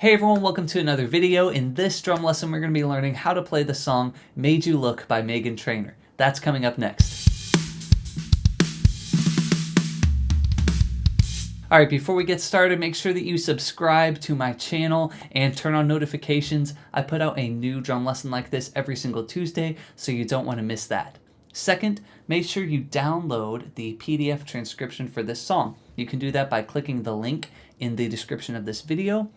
Hey everyone, welcome to another video. In this drum lesson, we're going to be learning how to play the song Made You Look by Meghan Trainor. That's coming up next. Alright, before we get started, make sure that you subscribe to my channel and turn on notifications. I put out a new drum lesson like this every single Tuesday, so you don't want to miss that. Second, make sure you download the PDF transcription for this song. You can do that by clicking the link in the description of this video.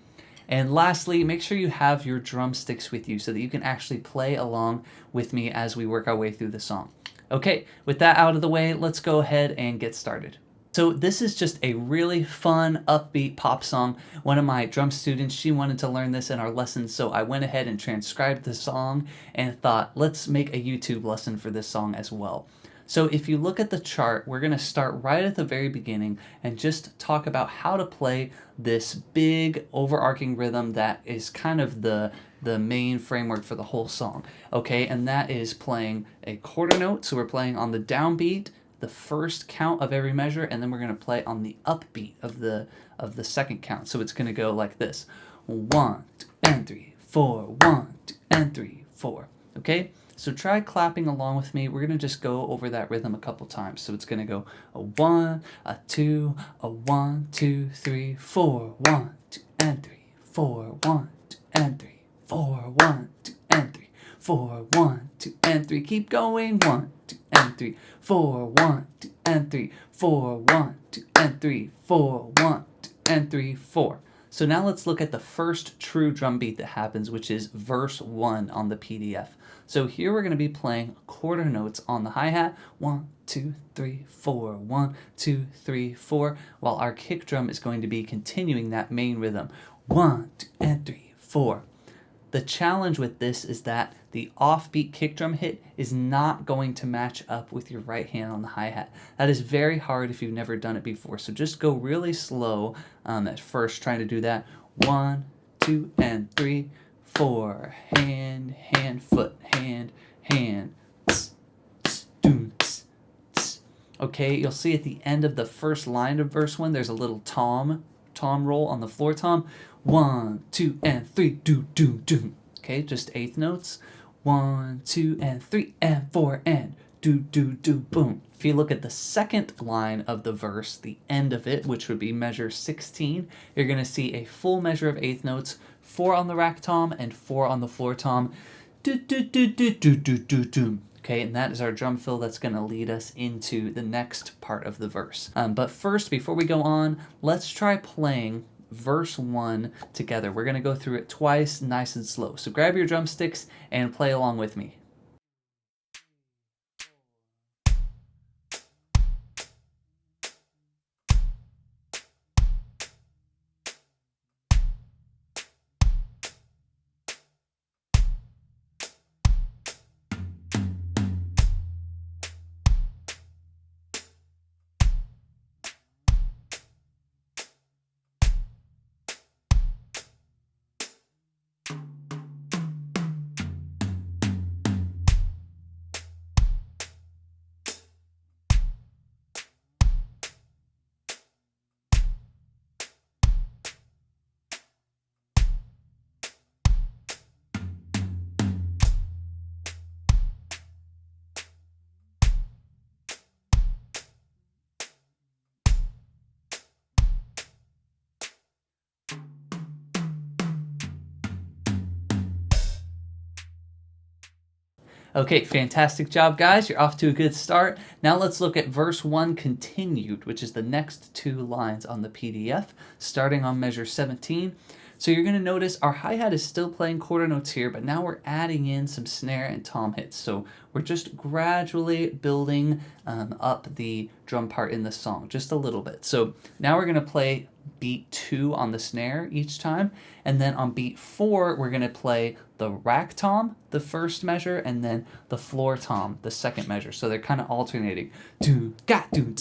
And lastly, make sure you have your drumsticks with you so that you can actually play along with me as we work our way through the song. Okay, with that out of the way, let's go ahead and get started. So this is just a really fun, upbeat pop song. One of my drum students, she wanted to learn this in our lesson, so I went ahead and transcribed the song and thought, let's make a YouTube lesson for this song as well. So if you look at the chart, we're going to start right at the very beginning and just talk about how to play this big overarching rhythm that is kind of the main framework for the whole song. Okay, and that is playing a quarter note. So we're playing on the downbeat, the first count of every measure, and then we're going to play on the upbeat of the second count. So it's going to go like this: 1, 2, and 3, 4. 1, 2, and 3, 4. Okay. So try clapping along with me. We're going to just go over that rhythm a couple times. So it's going to go a 1, a 2, a 1, 2, 3, 4. 1, 2, and 3, 4. 1, 2, and 3, 4. 1, 2, and 3, 4. 1, 2, and 3. Keep going. 1, 2, and 3, 4. 1, 2, and 3, 4. 1, 2, and 3, 4. 1, 2, and 3, 4. So now let's look at the first true drum beat that happens, which is verse 1 on the PDF. So here we're going to be playing quarter notes on the hi-hat. 1, 2, 3, 4. 1, 2, 3, 4. While our kick drum is going to be continuing that main rhythm. 1, 2, and 3, 4. The challenge with this is that the offbeat kick drum hit is not going to match up with your right hand on the hi-hat. That is very hard if you've never done it before. So just go really slow at first trying to do that. 1, 2, and 3, 4. Hand, hand, foot, hand, hand. Tss, tss, doom, tss, tss. Okay, you'll see at the end of the first line of verse 1, there's a little tom roll on the floor tom. 1, 2, and 3, do, do, do. Okay, just eighth notes. 1, 2, and 3, and 4, and do, do, do, boom. If you look at the second line of the verse, the end of it, which would be measure 16, you're going to see a full measure of eighth notes, 4 on the rack tom and 4 on the floor tom. Do, do, do, do, do, do, do, do. Okay, and that is our drum fill that's going to lead us into the next part of the verse. But first, before we go on, let's try playing verse 1 together. We're going to go through it twice, nice and slow. So grab your drumsticks and play along with me. Okay, fantastic job, guys. You're off to a good start. Now let's look at verse 1 continued, which is the next 2 lines on the PDF, starting on measure 17. So you're going to notice our hi-hat is still playing quarter notes here, but now we're adding in some snare and tom hits. So we're just gradually building up the drum part in the song, just a little bit. So now we're going to play beat 2 on the snare each time, and then on beat 4 we're going to play the rack tom, the first measure, and then the floor tom, the second measure. So they're kind of alternating. Do ga do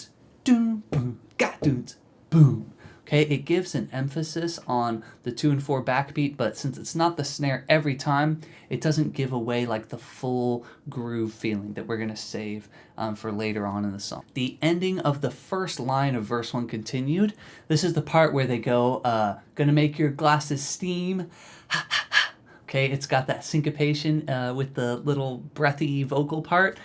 boom, ga do boom. Okay, it gives an emphasis on the 2 and 4 backbeat, but since it's not the snare every time, it doesn't give away like the full groove feeling that we're gonna save for later on in the song. The ending of the first line of verse 1 continued. This is the part where they go, gonna make your glasses steam. Okay, it's got that syncopation with the little breathy vocal part.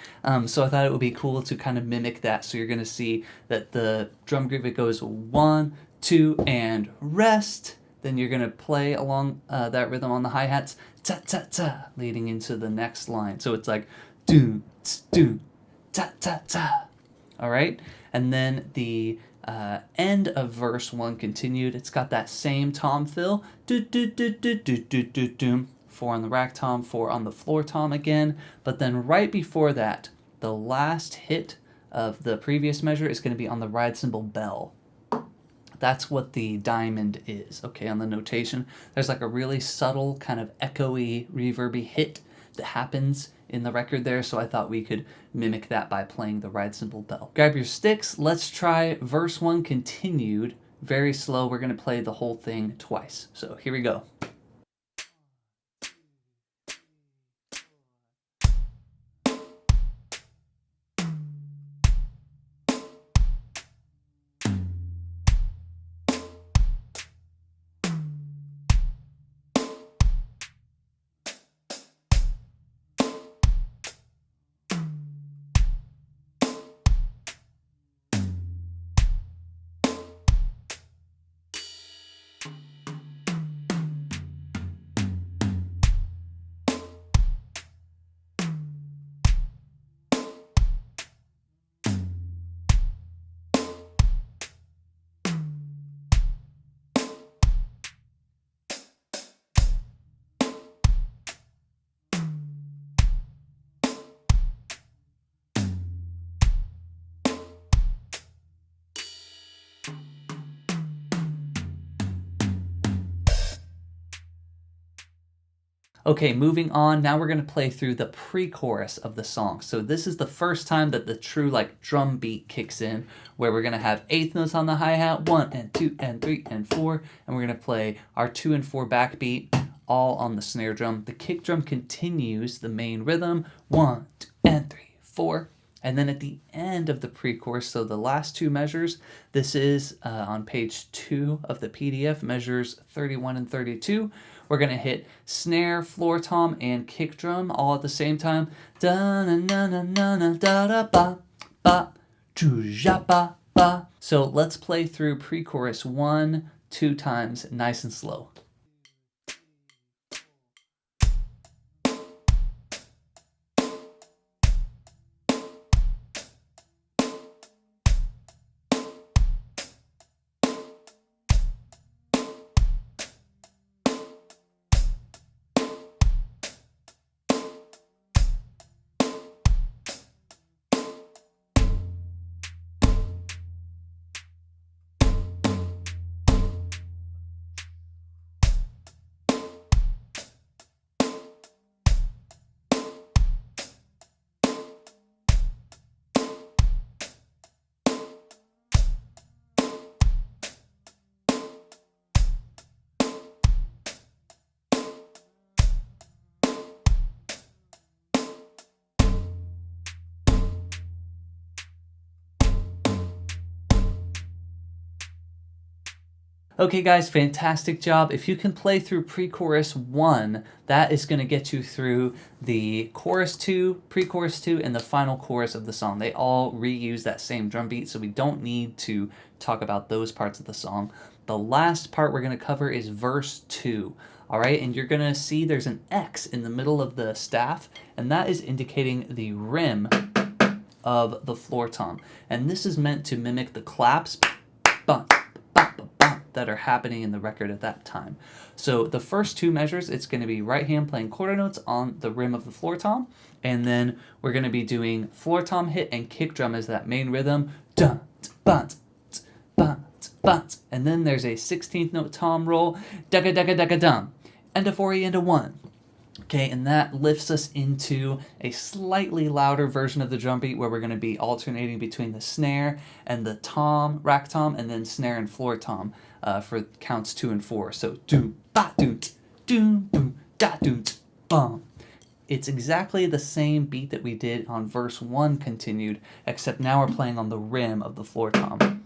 So I thought it would be cool to kind of mimic that. So you're going to see that the drum groove, it goes 1, 2, and rest. Then you're going to play along that rhythm on the hi-hats, ta-ta-ta, leading into the next line. So it's like, doom, doom, ta-ta-ta. All right? And then the end of verse 1 continued. It's got that same tom fill. Do-do-do-do-do-do-do-doom. 4 on the rack tom, 4 on the floor tom again. But then right before that, the last hit of the previous measure is going to be on the ride cymbal bell. That's what the diamond is, okay, on the notation. There's like a really subtle kind of echoey, reverby hit that happens in the record there, so I thought we could mimic that by playing the ride cymbal bell. Grab your sticks, let's try verse 1 continued, very slow. We're going to play the whole thing twice. So here we go. Okay, moving on. Now we're going to play through the pre-chorus of the song. So this is the first time that the true like drum beat kicks in, where we're going to have eighth notes on the hi-hat, 1 and 2 and 3 and 4, and we're going to play our 2 and 4 backbeat all on the snare drum. The kick drum continues the main rhythm, 1, 2 and 3, 4. And then at the end of the pre-chorus, so the last two measures, this is on page 2 of the PDF, measures 31 and 32. We're going to hit snare, floor tom, and kick drum all at the same time. So let's play through pre-chorus 1, 2 times, nice and slow. Okay guys, fantastic job. If you can play through pre-chorus 1, that is going to get you through the chorus 2, pre-chorus 2, and the final chorus of the song. They all reuse that same drum beat, so we don't need to talk about those parts of the song. The last part we're going to cover is verse 2. All right, and you're going to see there's an X in the middle of the staff, and that is indicating the rim of the floor tom. And this is meant to mimic the claps, bump, that are happening in the record at that time. So the first two measures, it's going to be right hand playing quarter notes on the rim of the floor tom, and then we're going to be doing floor tom hit and kick drum as that main rhythm, dun, bunt, bunt, bunt, and then there's a 16th note tom roll, dugga dugga dugga dum, and a 4E and a 1. Okay, and that lifts us into a slightly louder version of the drum beat where we're going to be alternating between the snare and the tom, rack tom, and then snare and floor tom. for counts 2 and 4. So do ba do do da do bum. It's exactly the same beat that we did on verse 1 continued, except now we're playing on the rim of the floor tom.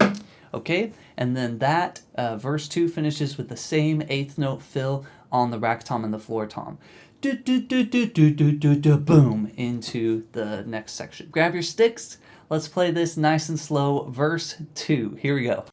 Okay, and then that verse 2 finishes with the same eighth note fill on the rack tom and the floor tom. Do do do do do do do do boom into the next section. Grab your sticks. Let's play this nice and slow. Verse 2. Here we go.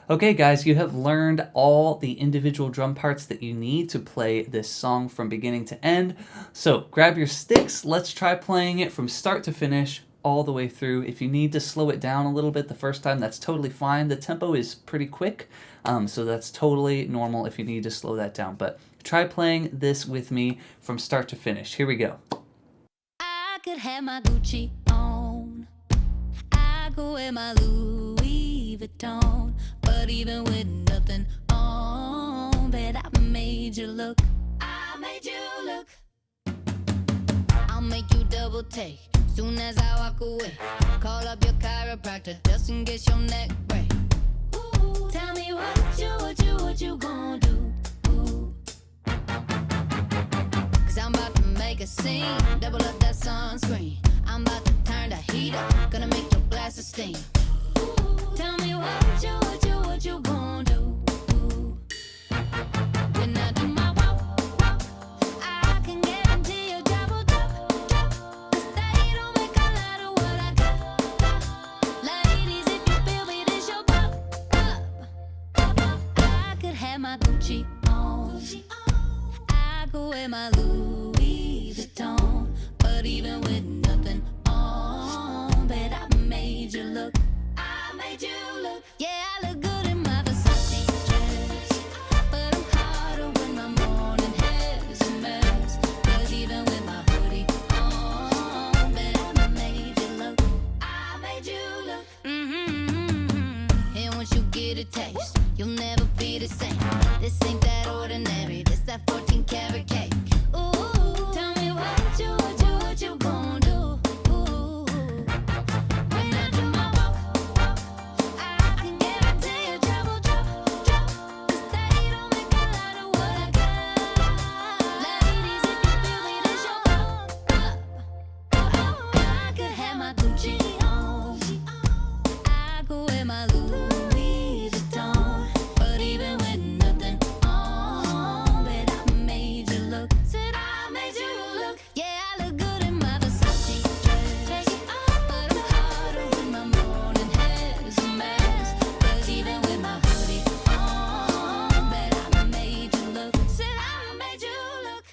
Okay guys, you have learned all the individual drum parts that you need to play this song from beginning to end. So grab your sticks, let's try playing it from start to finish all the way through. If you need to slow it down a little bit the first time, that's totally fine. The tempo is pretty quick, so that's totally normal if you need to slow that down. But try playing this with me from start to finish. Here we go. I could have my Gucci on, I could wear my Louis Vuitton, but even with nothing on, bet I made you look. I made you look. I'll make you double take soon as I walk away. Call up your chiropractor just in case your neck break. Ooh, tell me what you gonna do? Ooh. 'Cause I'm about to make a scene, double up that sunscreen. I'm about to turn the heat up, gonna make your glasses steam. Ooh, tell me what you gonna do? Ooh. When I do my walk, I can guarantee you double. 'Cause they don't make a lot of what I got. Ladies, if you feel me, this your pop. I could have my Gucci on, I could wear my Louis Vuitton, but even with nothing on, bet I made you look. I made you look. Yeah, I look good in my Versace dress, but I'm hotter when my morning hair's a mess. 'Cause even with my hoodie on, bet I made you look. I made you look. And once you get a taste, you'll never be the same. This ain't that ordinary, this that 14 karat cake. Ooh, tell me what you gonna do? Ooh. When I do my walk, I can guarantee you trouble. 'Cause they don't make a lot of what I got. Ladies, if you feel me, this your pop. I could have my Gucci on, I could wear my Louis Vuitton, but even with nothing on, bet I made you look. Said I made you look. Yeah, I look good in my Versace dress, but I'm hotter when my morning hair's a mess. 'Cause even with my hoodie on, bet I made you look. Said I made you look.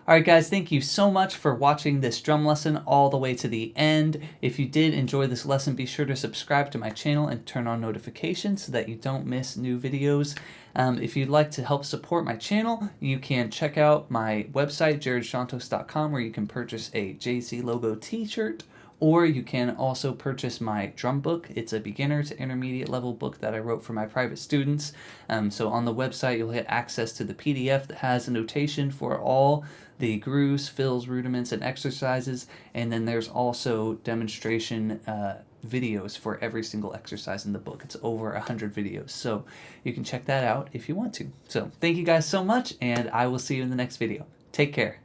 Alright guys, thank you so much for watching this drum lesson all the way to the end. If you did enjoy this lesson, be sure to subscribe to my channel and turn on notifications so that you don't miss new videos. If you'd like to help support my channel, you can check out my website, jaredshantos.com, where you can purchase a JC logo t-shirt, or you can also purchase my drum book. It's a beginner to intermediate level book that I wrote for my private students. So on the website, you'll get access to the PDF that has a notation for all the grooves, fills, rudiments, and exercises. And then there's also demonstration videos for every single exercise in the book. It's over 100 videos. So you can check that out if you want to. So thank you guys so much, and I will see you in the next video. Take care.